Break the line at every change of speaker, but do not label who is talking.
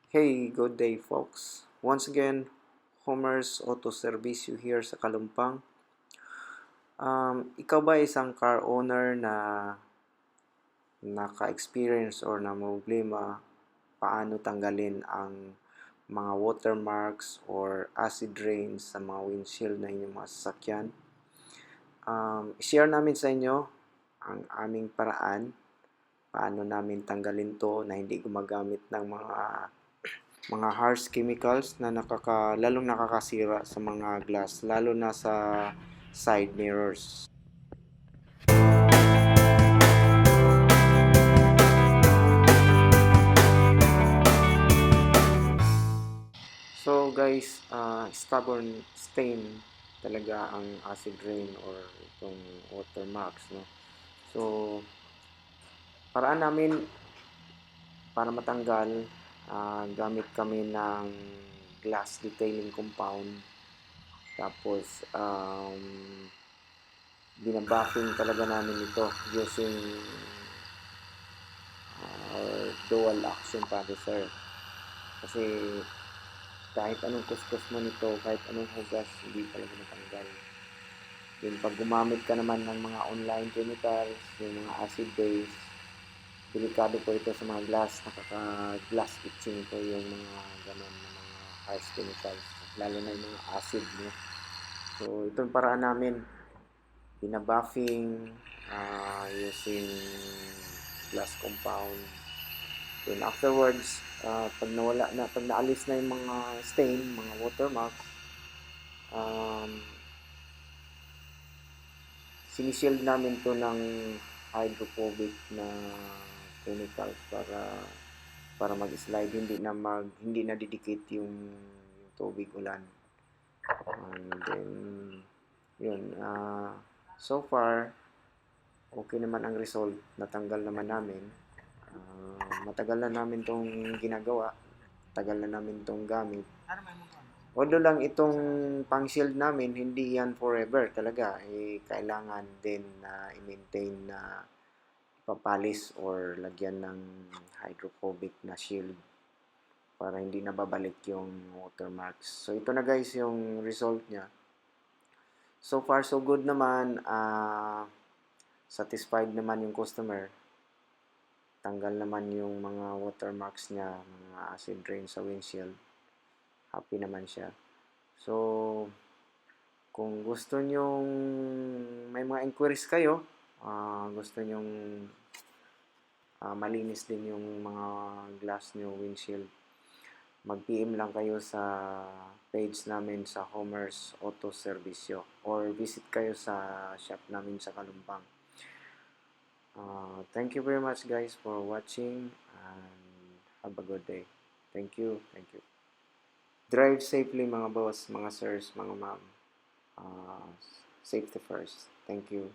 Hey, good day folks. Once again, Homer's Auto Service here sa Kalumpang. Ikaw ba isang car owner na naka-experience or na problema paano tanggalin ang mga watermarks or acid rains sa mga windshield na inyong mga sasakyan? Share namin sa inyo ang aming paraan paano namin tanggalin to na hindi gumagamit ng mga harsh chemicals na lalong nakakasira sa mga glass, lalo na sa side mirrors. So guys, stubborn stain talaga ang acid rain or itong watermarks, no? So, paraan namin para matanggal, gamit kami ng glass detailing compound. Tapos, binabuffing talaga namin ito using dual action polymer. Kasi kahit anong kuskus mo nito, kahit anong hugas, hindi talaga natanggal. Then pag gumamit ka naman ng mga online chemicals, yung mga acid base, delikado po ito sa mga glass, nakaka-glass itching po yung mga ganon na mga harsh chemicals, lalo na yung mga acid, no? So itong paraan namin, binabuffing using glass compound. Then afterwards, pag naalis na yung mga stain, mga watermarks, sinishield namin to ng hydrophobic na chemicals para mag-slide, hindi na didikit yung tubig ulan. And then yun, so far okay naman ang result, natanggal naman namin. Matagal na namin tong ginagawa, tagal na namin tong gamit. Although lang itong pang-shield namin, hindi yan forever talaga. Kailangan din na i-maintain na ipapalis or lagyan ng hydrophobic na shield para hindi nababalik yung watermarks. So ito na guys yung result niya. So far so good naman. Satisfied naman yung customer. Tanggal naman yung mga watermarks niya, mga acid rain sa windshield. Happy naman siya. So, kung gusto nyong may mga inquiries kayo, gusto nyong malinis din yung mga glass nyo, windshield, mag-PM lang kayo sa page namin sa Homer's Auto Servicio or visit kayo sa shop namin sa Kalumpang. Thank you very much guys for watching and have a good day. Thank you. Thank you. Drive safely mga boss, mga sirs, mga ma'am. Safety first. Thank you.